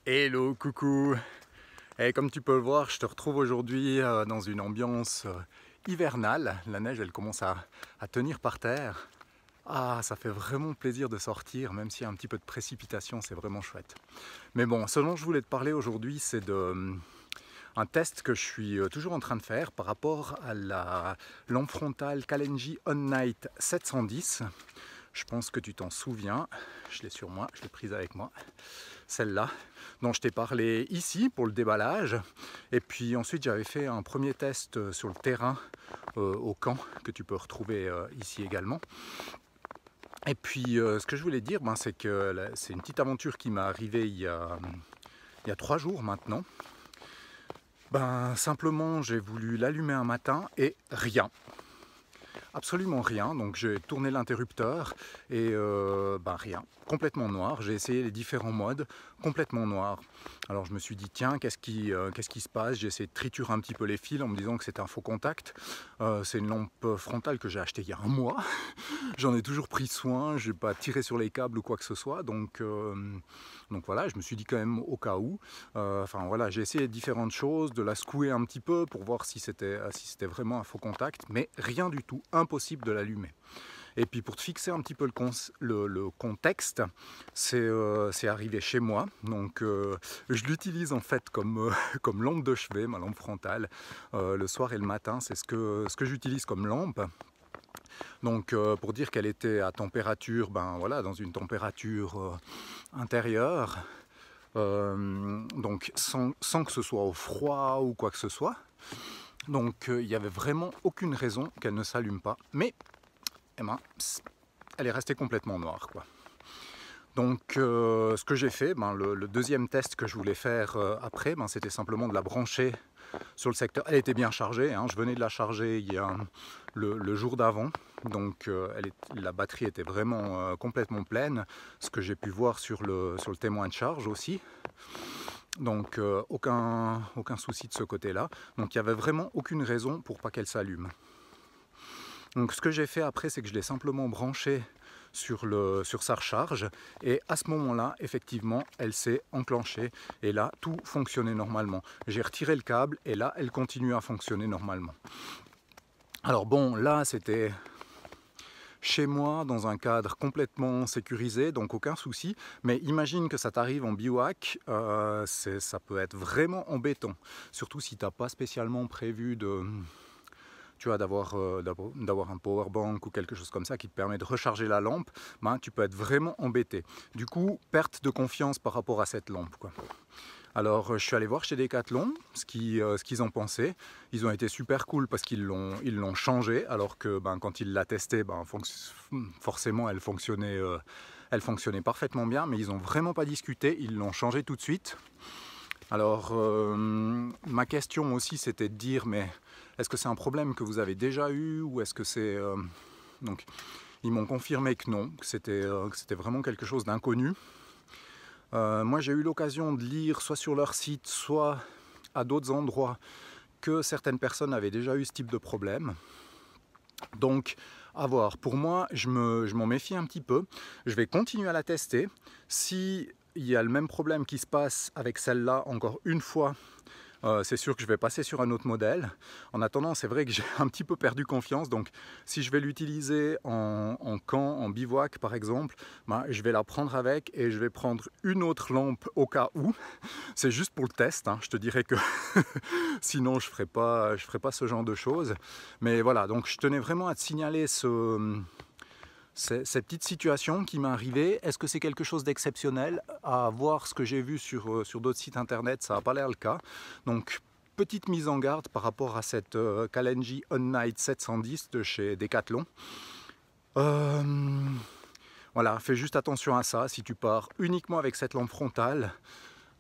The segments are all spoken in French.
Hello, coucou. Et comme tu peux le voir, je te retrouve aujourd'hui dans une ambiance hivernale. La neige, elle commence à tenir par terre. Ah, ça fait vraiment plaisir de sortir, même s'il y a un petit peu de précipitation, c'est vraiment chouette. Mais bon, ce dont je voulais te parler aujourd'hui, c'est de un test que je suis toujours en train de faire par rapport à la lampe frontale Kalenji On Night 710. Je pense que tu t'en souviens, je l'ai sur moi, je l'ai prise avec moi, celle-là, dont je t'ai parlé ici pour le déballage. Et puis ensuite j'avais fait un premier test sur le terrain au camp, que tu peux retrouver ici également. Et puis ce que je voulais dire, c'est que c'est une petite aventure qui m'est arrivée il y a 3 jours maintenant. Simplement j'ai voulu l'allumer un matin et rien. Absolument rien, donc j'ai tourné l'interrupteur et rien, complètement noir. J'ai essayé les différents modes, complètement noir. Alors je me suis dit tiens, qu'est-ce qui se passe? J'ai essayé de triturer un petit peu les fils en me disant que c'était un faux contact. C'est une lampe frontale que j'ai achetée il y a un mois. J'en ai toujours pris soin, je n'ai pas tiré sur les câbles ou quoi que ce soit, donc voilà, je me suis dit quand même au cas où. Voilà, j'ai essayé différentes choses, de la secouer un petit peu pour voir si c'était vraiment un faux contact, mais rien du tout, impossible de l'allumer. Et puis pour te fixer un petit peu le contexte, c'est arrivé chez moi, donc je l'utilise en fait comme lampe de chevet, ma lampe frontale, le soir et le matin, c'est ce que j'utilise comme lampe. Donc pour dire qu'elle était à température, dans une température intérieure, donc sans que ce soit au froid ou quoi que ce soit. Donc il n'y avait vraiment aucune raison qu'elle ne s'allume pas, mais elle est restée complètement noire, quoi. Donc ce que j'ai fait, le deuxième test que je voulais faire après, c'était simplement de la brancher sur le secteur. Elle était bien chargée, je venais de la charger le jour d'avant, donc la batterie était vraiment complètement pleine, ce que j'ai pu voir sur le témoin de charge aussi. Donc aucun souci de ce côté-là. Donc il n'y avait vraiment aucune raison pour pas qu'elle s'allume. Donc ce que j'ai fait après, c'est que je l'ai simplement branchée sur sa recharge et à ce moment-là, effectivement, elle s'est enclenchée et là, tout fonctionnait normalement. J'ai retiré le câble et là, elle continue à fonctionner normalement. Alors bon, là, c'était chez moi, dans un cadre complètement sécurisé, donc aucun souci. Mais imagine que ça t'arrive en bivouac, ça peut être vraiment embêtant. Surtout si tu n'as pas spécialement prévu d'avoir un power bank ou quelque chose comme ça qui te permet de recharger la lampe, tu peux être vraiment embêté. Du coup, perte de confiance par rapport à cette lampe, quoi. Alors je suis allé voir chez Decathlon ce qu'ils en pensaient. Ils ont été super cool parce qu'ils l'ont changé, alors que quand ils l'ont testé, forcément elle fonctionnait parfaitement bien, mais ils n'ont vraiment pas discuté, ils l'ont changé tout de suite. Alors ma question aussi, c'était de dire, mais est-ce que c'est un problème que vous avez déjà eu ou est-ce que c'est... Donc ils m'ont confirmé que non, que c'était vraiment quelque chose d'inconnu. Moi j'ai eu l'occasion de lire soit sur leur site, soit à d'autres endroits que certaines personnes avaient déjà eu ce type de problème. Donc à voir, pour moi je m'en méfie un petit peu, je vais continuer à la tester. Si il y a le même problème qui se passe avec celle-là encore une fois, c'est sûr que je vais passer sur un autre modèle. En attendant, c'est vrai que j'ai un petit peu perdu confiance, donc si je vais l'utiliser en camp, en bivouac par exemple, je vais la prendre avec et je vais prendre une autre lampe au cas où. C'est juste pour le test, je te dirais que sinon je ferai pas ce genre de choses. Mais voilà, donc je tenais vraiment à te signaler cette petite situation qui m'est arrivée. Est-ce que c'est quelque chose d'exceptionnel? À voir ce que j'ai vu sur d'autres sites internet, ça n'a pas l'air le cas. Donc petite mise en garde par rapport à cette Kalenji On Night 710 de chez Decathlon. Voilà, fais juste attention à ça. Si tu pars uniquement avec cette lampe frontale,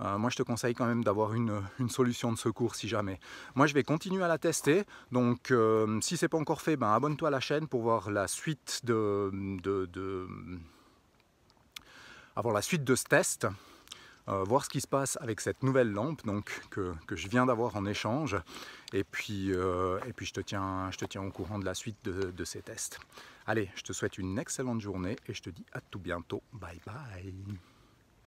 moi je te conseille quand même d'avoir une solution de secours si jamais. Moi je vais continuer à la tester, donc si c'est pas encore fait, abonne-toi à la chaîne pour voir la suite avoir la suite de ce test, voir ce qui se passe avec cette nouvelle lampe donc, que je viens d'avoir en échange, et puis je te tiens au courant de la suite de ces tests. Allez, je te souhaite une excellente journée et je te dis à tout bientôt. Bye bye.